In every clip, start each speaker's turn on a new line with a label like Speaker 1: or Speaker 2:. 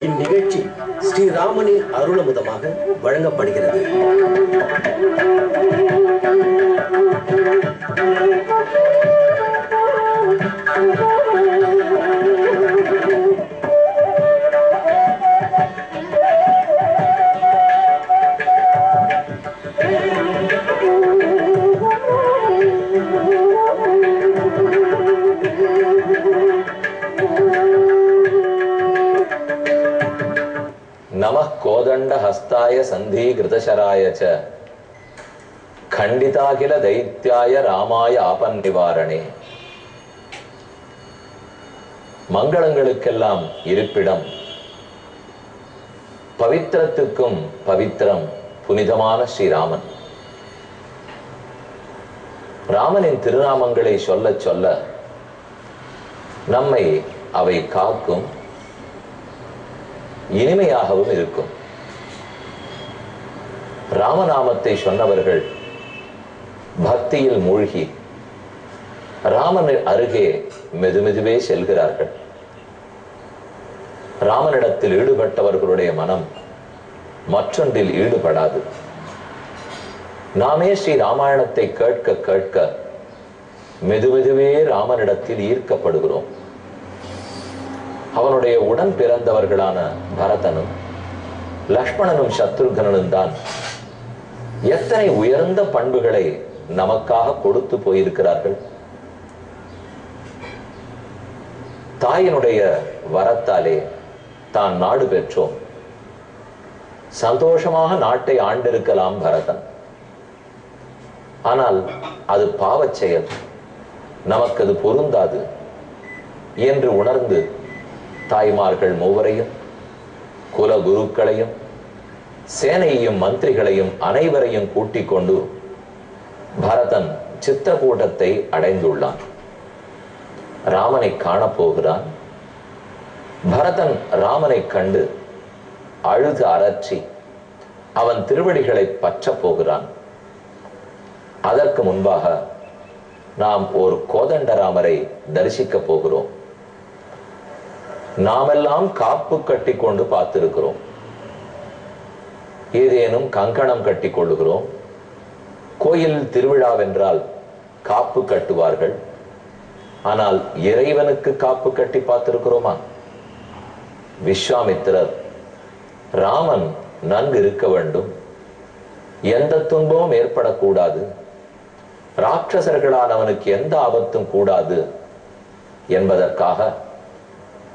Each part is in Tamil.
Speaker 1: இந்நிகழ்ச்சி ஸ்ரீராமனின் அருளமுதமாக வழங்கப்படுகிறது.
Speaker 2: நமः கோதண்ட ஹஸ்தாய சந்தி கிருதசராய ச கண்டிதாகில தைத்யாய ராமாய ஆபன் நிவாரணே. மங்களங்களுக்கெல்லாம் இருப்பிடம், பவித்திரத்துக்கும் பவித்திரம் புனிதமான ஸ்ரீராமன். ராமனின் திருநாமங்களை சொல்ல சொல்ல நம்மை அவை காக்கும், இனிமையாகவும் இருக்கும். ராமநாமத்தை சொன்னவர்கள் பக்தியில் மூழ்கி ராமன் அருகே மெதுமெதுவே செல்கிறார்கள். ராமனிடத்தில் ஈடுபட்டவர்களுடைய மனம் மற்றொன்றில் ஈடுபடாது. நாமே ஸ்ரீ ராமாயணத்தை கேட்க கேட்க மெதுமெதுவே ராமனிடத்தில் ஈர்க்கப்படுகிறோம். அவனுடைய உடன் பிறந்தவர்களான பரதனும் லக்ஷ்மணனும் சத்ருகனும் தான் எத்தனை உயர்ந்த பண்புகளை நமக்காக கொடுத்து போயிருக்கிறார்கள். தாயினுடைய வரத்தாலே தான் நாடு பெற்றோம், சந்தோஷமாக நாட்டை ஆண்டிருக்கலாம் பரதன். ஆனால் அது பாவச் செயல், நமக்கு அது பொருந்தாது என்று உணர்ந்து தாய்மார்கள் மூவரையும், குல குருக்களையும், சேனையையும், மந்திரிகளையும் அனைவரையும் கூட்டிக் கொண்டு பரதன் சித்திரகூடத்தை அடைந்துள்ளான். ராமனை காணப்போகிறான். பரதன் ராமனை கண்டு அழுது அரற்றி அவன் திருவடிகளை பற்ற போகிறான். அதற்கு முன்பாக நாம் ஒரு கோதண்டராமரை தரிசிக்க போகிறோம். நாமெல்லாம் காப்பு கட்டி கொண்டு பார்த்திருக்கிறோம், ஏதேனும் கங்கணம் கட்டி கொள்ளுகிறோம். கோயில் திருவிழாவென்றால் காப்பு கட்டுவார்கள். ஆனால் இறைவனுக்கு காப்பு கட்டி பார்த்திருக்கிறோமா? விஸ்வாமித்திரர் ராமன் நன்கு இருக்க வேண்டும், எந்த துன்பமும் ஏற்படக்கூடாது, ராட்சசர்களால் அவனுக்கு எந்த ஆபத்தும் கூடாது என்பதற்காக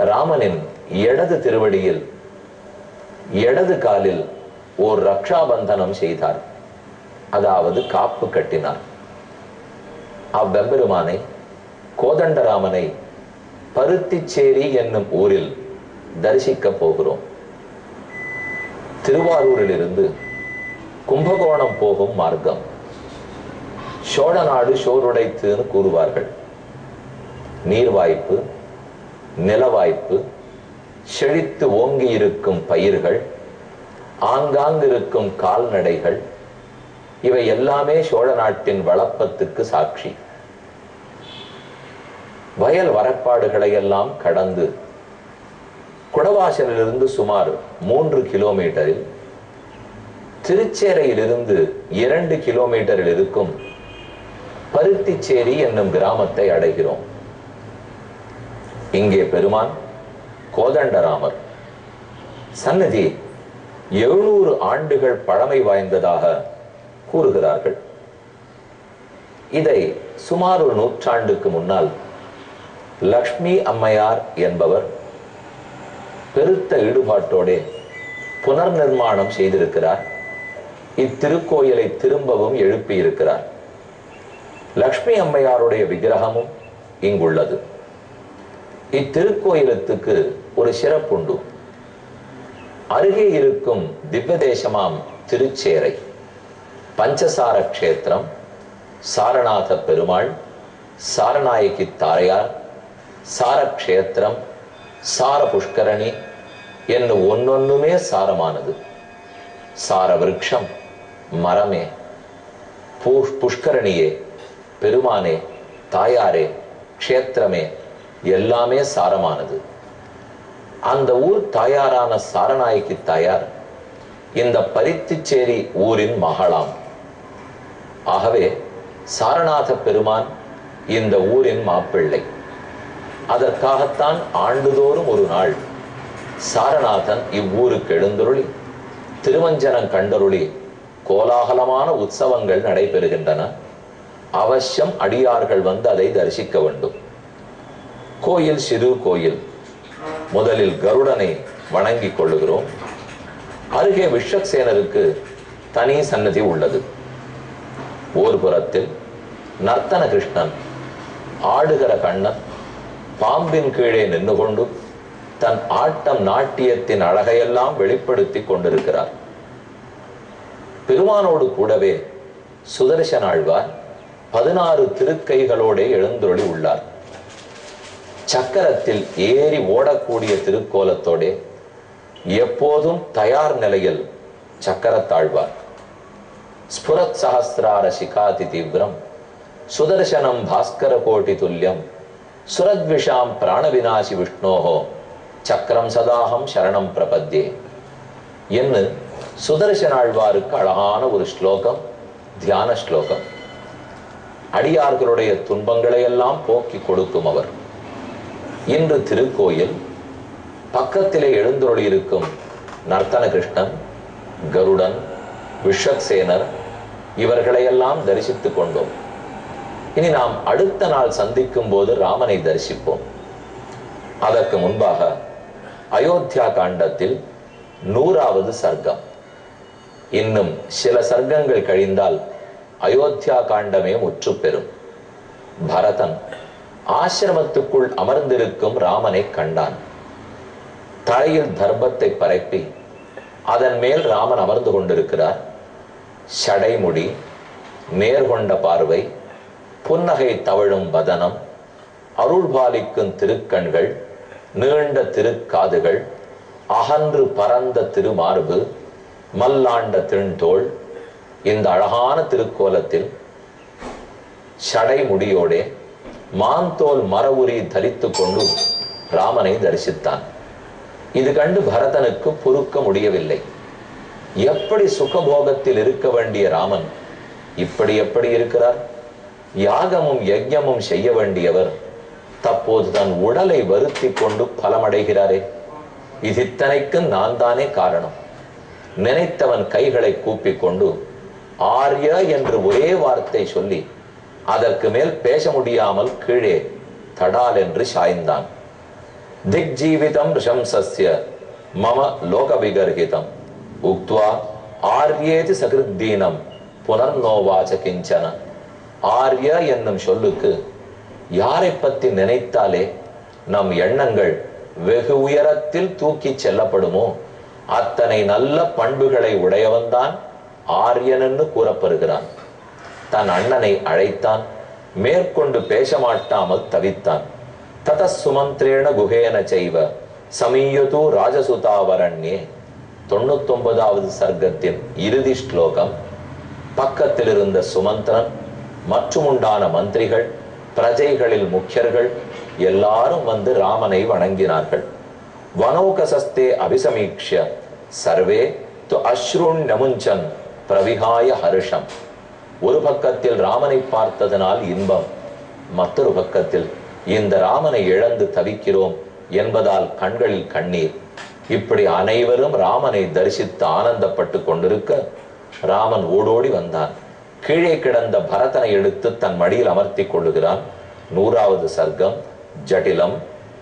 Speaker 2: ராமனின் இடது திருவடியில் இடது காலில் ஓர் ரக்ஷாபந்தனம் செய்தார், அதாவது காப்பு கட்டினார். அவ்வெம்பெருமானை, கோதண்டராமனை பருத்திச்சேரி என்னும் ஊரில் தரிசிக்க போகிறோம். திருவாரூரில் இருந்து கும்பகோணம் போகும் மார்க்கம். சோழநாடு சோறுடைத்துன்னு கூறுவார்கள். நீர்வாய்ப்பு, நிலவாய்ப்பு, செழித்து ஓங்கி இருக்கும் பயிர்கள், ஆங்காங்கு இருக்கும் கால்நடைகள், இவை எல்லாமே சோழ நாட்டின் வளப்பத்துக்கு சாட்சி. வயல் வரப்பாடுகளை எல்லாம் கடந்து குடவாசலிலிருந்து சுமார் 3 கிலோமீட்டரில், திருச்சேரையிலிருந்து 2 கிலோமீட்டரில் இருக்கும் பருத்திச்சேரி என்னும் கிராமத்தை அடைகிறோம். இங்கே பெருமான் கோதண்டராமர் சன்னதி 700 ஆண்டுகள் பழமை வாய்ந்ததாக கூறுகிறார்கள். இதை சுமார் ஒரு நூற்றாண்டுக்கு முன்னால் லக்ஷ்மி அம்மையார் என்பவர் பெருத்த ஈடுபாட்டோட புனர் நிர்மாணம் செய்திருக்கிறார். இத்திருக்கோயிலை திரும்பவும் எழுப்பியிருக்கிறார். லக்ஷ்மி அம்மையாருடைய விக்கிரகமும் இங்குள்ளது. இத்திருக்கோயிலத்துக்கு ஒரு சிறப்புண்டு. அருகே இருக்கும் திவ்ய தேசமாம் திருச்சேரை, பஞ்சசார கஷேத்திரம், சாரநாத பெருமாள், சாரநாயகி தாரையார், சாரக்ஷேத்திரம், சார புஷ்கரணி என்னும் ஒன்னொன்னுமே சாரமானது. சார விருட்சம் மரமே, புஷ்கரணியே, பெருமானே, தாயாரே, க்ஷேத்திரமே எல்லாமே சாரமானது. அந்த ஊர் தாயாரான சாரநாயகி தாயார் இந்த பருத்திச்சேரி ஊரின் மகளாம். ஆகவே சாரநாத பெருமான் இந்த ஊரின் மாப்பிள்ளை. அதற்காகத்தான் ஆண்டுதோறும் ஒரு நாள் சாரநாதன் இவ்வூருக்கு எழுந்தருளி திருமஞ்சனம் கண்டருளி கோலாகலமான உற்சவங்கள் நடைபெறுகின்றன. அவசியம் அடியார்கள் வந்து அதை தரிசிக்க வேண்டும். கோயில் சிறு கோயில். முதலில் கருடனை வணங்கிக் கொள்ளுகிறோம். அருகே விஸ்வக்சேனருக்கு தனி சன்னதி உள்ளது. ஓர் புறத்தில் நர்த்தன கிருஷ்ணன், ஆடுகிற கண்ணன் பாம்பின் கீழே நின்று கொண்டு தன் ஆட்டம் நாட்டியத்தின் அழகையெல்லாம் வெளிப்படுத்தி கொண்டிருக்கிறார். பெருமானோடு கூடவே சுதர்சன ஆழ்வார் 16 திருக்கைகளோட எழுந்தருளி உள்ளார். சக்கரத்தில் ஏறி ஓடக்கூடிய திருக்கோலத்தோட எப்போதும் தயார் நிலையில் சக்கரத்தாழ்வார். ஸ்புரத் சஹஸ்ரார சிகாதி தீவிரம் சுதர்சனம் பாஸ்கர கோட்டி துல்லியம் சுரத்விஷாம் பிராணவிநாசி விஷ்ணோஹோ சக்கரம் சதாகம் சரணம் பிரபத்யே என்று சுதர்சனாழ்வாருக்கு அழகான ஒரு ஸ்லோகம், தியான ஸ்லோகம். அடியார்களுடைய துன்பங்களை எல்லாம் போக்கி கொடுக்கும் அவர். இன்று திருக்கோயில் பக்கத்திலே எழுந்தருளி இருக்கும் நர்த்தன கிருஷ்ணன், கருடன், விஸ்வக்சேனர் இவர்களையெல்லாம் தரிசித்துக் கொண்டோம். இனி நாம் அடுத்த நாள் சந்திக்கும் போது ராமனை தரிசிப்போம். அதற்கு முன்பாக அயோத்தியா காண்டத்தில் 100வது சர்க்கம். இன்னும் சில சர்க்கங்கள் கழிந்தால் அயோத்தியா காண்டமே முற்று பெறும். பரதன் ஆசிரமத்துக்குள் அமர்ந்திருக்கும் ராமனை கண்டான். தலையில் தர்பத்தை பரப்பி அதன் மேல் ராமன் அமர்ந்து கொண்டிருக்கிறார். சடைமுடி, நேர்கொண்ட பார்வை, புன்னகை தவழும் வதனம், அருள் பாலிக்கும் திருக்கண்கள், நீண்ட திருக்காதுகள், அகன்று பரந்த திருமார்பு, மல்லாண்ட திருந்தோள். இந்த அழகான திருக்கோலத்தில் சடைமுடியோடே மாந்தோல் மரவுரி தரித்து கொண்டு ராமனை தரிசித்தான். இது கண்டு பரதனுக்கு பொறுக்க முடியவில்லை. எப்படி சுகபோகத்தில் இருக்க வேண்டிய ராமன் இப்படி எப்படி இருக்கிறார்? யாகமும் யஜ்ஞமும் செய்ய வேண்டியவர் தற்போது தன் உடலை வருத்தி கொண்டு பலமடைகிறாரே. இது இத்தனைக்கு நான் தானே காரணம். நினைத்தவன் கைகளை கூப்பிக் கொண்டு ஆர்ய என்று ஒரே வார்த்தை சொல்லி அதற்கு மேல் பேச முடியாமல் கீழே தடால் என்று சாய்ந்தான். திக்ஜீவிதம் ரிஷம்சஸ்ய மம லோக விகர்ஹிதம் உக்த்வா ஆர்யேதி சகிருத்தீனம் புனர்நோவாச்ச கிஞ்சன. ஆர்ய என்னும் சொல்லுக்கு யாரை பற்றி நினைத்தாலே நம் எண்ணங்கள் வெகு உயரத்தில் தூக்கி செல்லப்படுமோ அத்தனை நல்ல பண்புகளை உடையவன்தான் ஆரியன் என்று கூறப்படுகிறான். தன் அண்ணனை அழைத்தான். மேற்கொண்டு பேச மாட்டாமல் தவித்தான். தத சுமந்திரேண குஹேன செய்வ சமீயது ராஜசுதாவரண்யே. 99வது சர்க்கத்தின் இறுதி ஸ்லோகம். பக்கத்தில் இருந்த சுமந்திரன் மற்றும் உண்டான மந்திரிகள், பிரஜைகளில் முக்கியர்கள் எல்லாரும் வந்து ராமனை வணங்கினார்கள். வனோகசஸ்தே அபிசமீக்ஷ்ய சர்வே து அஸ்ருன் நமுஞ்சன் பிரவிகாய ஹர்ஷம். ஒரு பக்கத்தில் ராமனை பார்த்ததனால் இன்பம், மற்றொரு பக்கத்தில் இந்த ராமனை இழந்து தவிக்கிறோம் என்பதால் கண்களில் கண்ணீர். இப்படி அனைவரும் ராமனை தரிசித்து ஆனந்தப்பட்டு கொண்டிருக்க ராமன் ஓடோடி வந்தான். கீழே கிடந்த பரதனை எடுத்து தன் மடியில் அமர்த்தி கொள்ளுகிறான். 100வது சர்க்கம். ஜட்டிலம்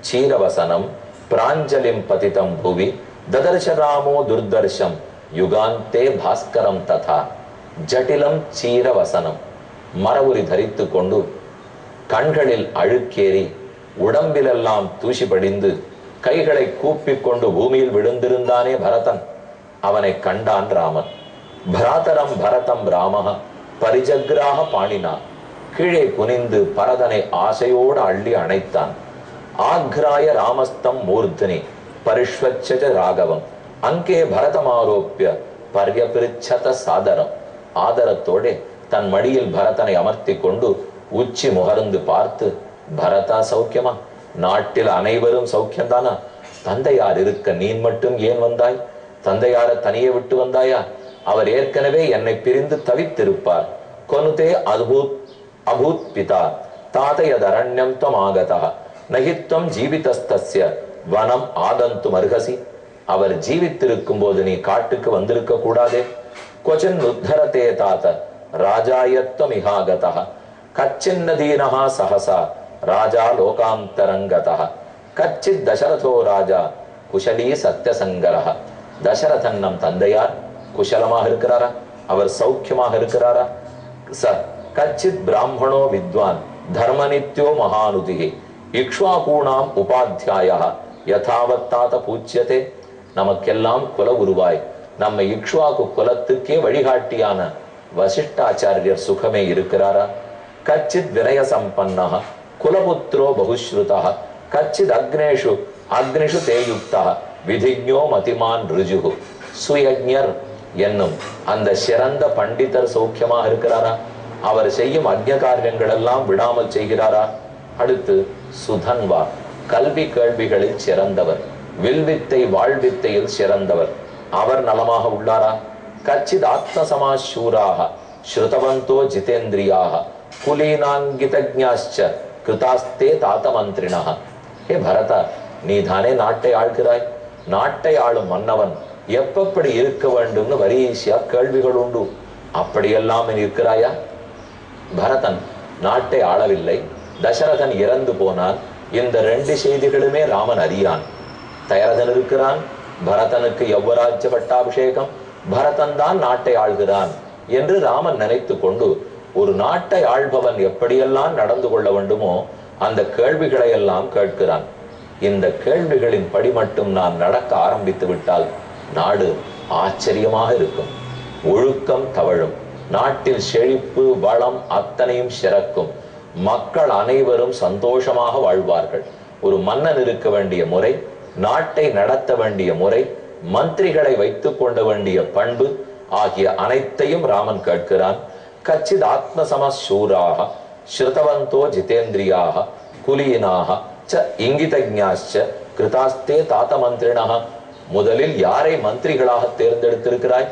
Speaker 2: சீரவசனம் பிராஞ்சலிம் பதிதம் புவி ததர்ஷ ராமோ துர்தர்ஷம் யுகாந்தே பாஸ்கரம் ததா. ஜட்டிலம் சீரவசனம். மரவுரி தரித்து கொண்டு கண்களில் அழுக்கேறி உடம்பிலெல்லாம் தூசி படிந்து கைகளை கூப்பிக் கொண்டு பூமியில் விழுந்திருந்தானே பரதன். அவனை கண்டான் ராமன். பராதரம் பரதம் ராமஹ பரிஜக்ராக பாணினா. கீழே குனிந்து பரதனை ஆசையோடு அள்ளி அணைத்தான். ஆக்ராய ராமஸ்தம் மூர்த்தினி பரிஷ்வச்ச ராகவம் அங்கே பரதமாரோப்பிய பர்யபிருச்சத சாதரம். ஆதரத்தோடு தன் மடியில் பரதனை அமர்த்தி கொண்டு உச்சி முகர்ந்து பார்த்து, பரதா சௌக்கியமா? நாட்டில் அனைவரும் சௌக்கியம்தானா? தந்தையார் இருக்க நீ மட்டும் ஏன் வந்தாய்? தந்தையார தனியே விட்டு வந்தாயா? அவர் ஏற்கனவே என்னை பிரிந்து தவித்திருப்பார். கொனுதே அபூத் பிதா தாதயதரண்யம் தம் ஆகதா நகித்வம் ஜீவிதஸ்தஸ்ய வனம் ஆதந்து மர்ஹசி. அவர் ஜீவித்திருக்கும் போது நீ காட்டுக்கு வந்திருக்க கூடாதே. கொச்சின் உத்தரதே தாத ராஜாயத்வம் இஹாகதா கச்சின்னதீனஹா சஹசா ராஜா லோகாந்தரங்கதா கச்சித் தசரதோ ராஜா குஷலீ சத்யசங்கரஹ. தசரதன் நம் தந்தையார் குஷலமாக இருக்கிறாரா? அவர் சௌக்கியமாக இருக்கிறாரா? கச்சித் பிராமணோ வித்வான் தர்மநித்யோ மகானுதிகி இக்ஷ்வாகூணாம் உபாத்தியாயா யதாவத்தாத பூச்சியதே. நமக்கெல்லாம் குல குருவாய் நம்ம இக்ஷ்வாகு குலத்துக்கே வழிகாட்டியான வசிஷ்டாச்சாரியர் சுகமே இருக்கிறாரா? கச்சித் வினய சம்பன்னஹ குலபுத்ரோ பகுஸ்ருதா கச்சித் அக்னிஷு தேயுக்தா விதிஞோ மதிமான் ருஜுகு. சுயஜ்ஞர் என்னும் அந்த சிறந்த பண்டிதர் சௌக்கியமாக இருக்கிறாரா? அவர் செய்யும் அக்ஞ காரியங்கள் எல்லாம் விடாமல் செய்கிறாரா? அடுத்து சுதன்வா கல்வி கேள்விகளில் சிறந்தவர், வில்வித்தை வாழ்வித்தையில் சிறந்தவர், அவர் நலமாக உள்ளாரா? கச்சித் ஆத்மசமாசூராக ஸ்ருதவந்தோ ஜிதேந்திரியாக குலீனாங்கிதஜ்ஞாச்ச கிருதாஸ்தே தாத்தமந்திரிணா. ஹே பரதா, நீ தானே நாட்டை ஆள்கிறாய். நாட்டை ஆளும் மன்னவன் எப்படி இருக்க வேண்டும்னு வரிசையா கேள்விகள் உண்டு. அப்படியெல்லாம் இருக்கிறாயா? பரதன் நாட்டை ஆளவில்லை, தசரதன் இறந்து போனான். இந்த ரெண்டு செய்திகளுமே ராமன் அறியான். தயரதன் இருக்கிறான், பரதனுக்கு யௌவராஜ்ய பட்டாபிஷேகம், பரதன் தான் நாட்டை ஆள்கிறான் என்று ராமன் நினைத்து கொண்டு ஒரு நாட்டை ஆள்பவன் எப்படியெல்லாம் நடந்து கொள்ள வேண்டுமோ அந்த கேள்விகளை எல்லாம் கேட்கிறான். இந்த கேள்விகளின் படி மட்டும் நான் நடக்க ஆரம்பித்து விட்டால் நாடு ஆச்சரியமாக இருக்கும். ஒழுக்கம் தவழும், நாட்டில் செழிப்பு வளம் அத்தனையும் சிறக்கும், மக்கள் அனைவரும் சந்தோஷமாக வாழ்வார்கள். ஒரு மன்னன் இருக்க வேண்டிய முறை, நாட்டை நடத்த வேண்டிய முறை, மந்திரிகளை வைத்துக் கொள்ள வேண்டிய பண்பு ஆகிய அனைத்தையும் ராமன் கேட்கிறான். கச்சித் ஆத்மசமசூராக ஸ்ருதவந்தோ ஜிதேந்திரியாக குலீனாக ச இங்கிதஜ்ஞாச்ச கிருதாஸ்தே தாத்த மந்திரிணா. முதலில் யாரை மந்திரிகளாக தேர்ந்தெடுத்திருக்கிறாய்?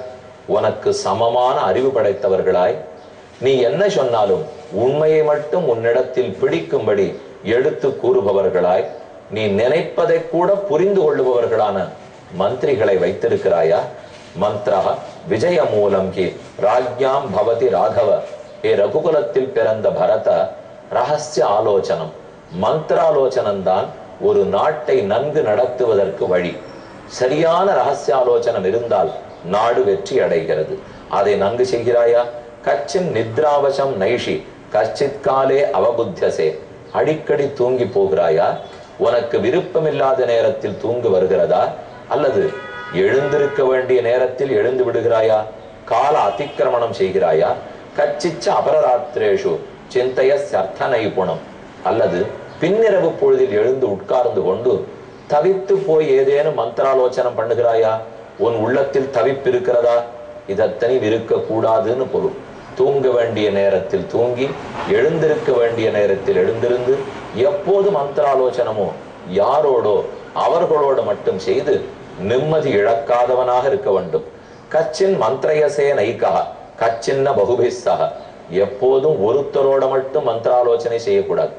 Speaker 2: உனக்கு சமமான அறிவு படைத்தவர்களாய், நீ என்ன சொன்னாலும் உண்மையை மட்டும் உன்னிடத்தில் பிடிக்கும்படி எடுத்து கூறுபவர்களாய், நீ நினைப்பதை கூட புரிந்து கொள்ளுபவர்களான மந்திரிகளை வைத்திருக்கிறாயா? மந்திரா விஜய மூலம் கி ராஜ்யாம் பவதி ராகவ. ஏ ரகுகுலத்தில் பிறந்த பரத, ரகசிய ஆலோசனம் மந்திராலோசனம்தான் ஒரு நாட்டை நன்கு நடத்துவதற்கு வழி. சரியான ரகசிய ஆலோசனம் இருந்தால் நாடு வெற்றி அடைகிறது. அதை நன்கு செய்கிறாயா? கச்சின் நித்ராவசம் நைஷி கச்சித் காலே அவபுத்தியசே. அடிக்கடி தூங்கி போகிறாயா? உனக்கு விருப்பமில்லாத நேரத்தில் தூங்கு வருகிறதா? அல்லது எழுந்திருக்க வேண்டிய நேரத்தில் எழுந்து விடுகிறாயா? கால அதிக்கிரமணம் செய்கிறாயா? கச்சிச்ச அபரராத்திரேஷு சிந்தைய சர்த்த நைபுணம். அல்லது பின்னிரவு பொழுதில் எழுந்து உட்கார்ந்து கொண்டு தவித்து போய் ஏதேனும் மந்திராலோசனம் பண்ணுகிறாயா? உன் உள்ளத்தில் தவிப்பு இருக்கிறதா? இதத்தனை இருக்க கூடாதுன்னு பொருள். தூங்க வேண்டிய நேரத்தில் தூங்கி, எழுந்திருக்க வேண்டிய நேரத்தில் எழுந்திருந்து, எப்போது மந்திராலோசனமோ யாரோடோ அவர்களோடு மட்டும் செய்து நிம்மதி இழக்காதவனாக இருக்க வேண்டும். கச்சின் மந்திரயசே நைகா கச்சின்ன பகுபிஸ்ஸக. எப்போதும் ஒருத்தரோட மட்டும் மந்திராலோசனை செய்யக்கூடாது.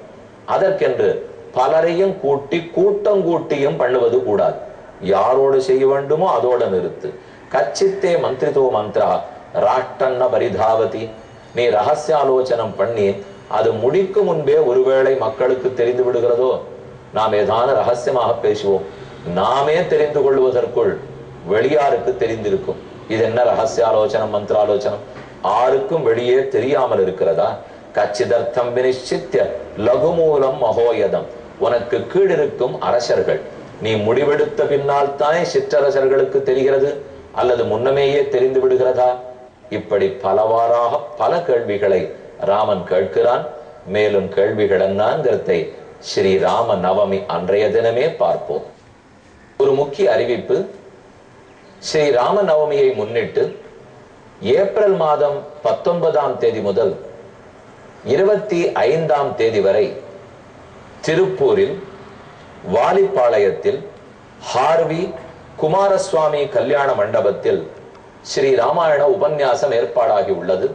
Speaker 2: அதற்கென்று பலரையும் கூட்டி கூட்டம் கூட்டியும் பண்ணுவது கூடாது. யாரோடு செய்ய வேண்டுமோ அதோட நிறுத்து. கச்சித்தே மந்திரிதோ மந்திரா ராஷ்டன்ன பரிதாவதி. நீ ரகசியாலோசனம் பண்ணி அது முடிக்கும் முன்பே ஒருவேளை மக்களுக்கு தெரிந்து விடுகிறதோ, நாம் ஏதான ரகசியமாக பேசுவோம், நாமே தெரிந்து கொள்வதற்குள் வெளியாருக்கு தெரிந்திருக்கும். இது என்ன ரகசியாலோசனம் மந்திராலோசனம்? ஆருக்கும் வெளியே தெரியாமல் இருக்கிறதா? கச்சிதர்த்தம் வினிச்சித்ய லகுமூலம் மகோயதம். உனக்கு கீழிருக்கும் அரசர்கள் நீ முடிவெடுத்த பின்னால் தானே சிற்றரசர்களுக்கு தெரிகிறது, அல்லது முன்னமேயே தெரிந்து விடுகிறதா? இப்படி பலவாறாக பல கேள்விகளை ராமன் கேட்கிறான். மேலும் கேள்விகள் என்னங்கிறதை ஸ்ரீ ராம நவமி அன்றைய தினமே பார்ப்போம். ஒரு முக்கிய அறிவிப்பு. ஸ்ரீ ராம நவமியை முன்னிட்டு ஏப்ரல் மாதம் 19ஆம் தேதி முதல் 25ஆம் தேதி வரை திருப்பூரில் வாலிப்பாளையத்தில் ஹார்வி குமாரசுவாமி கல்யாண மண்டபத்தில் ஸ்ரீ ராமாயண உபன்யாசம் ஏற்பாடாகி உள்ளது.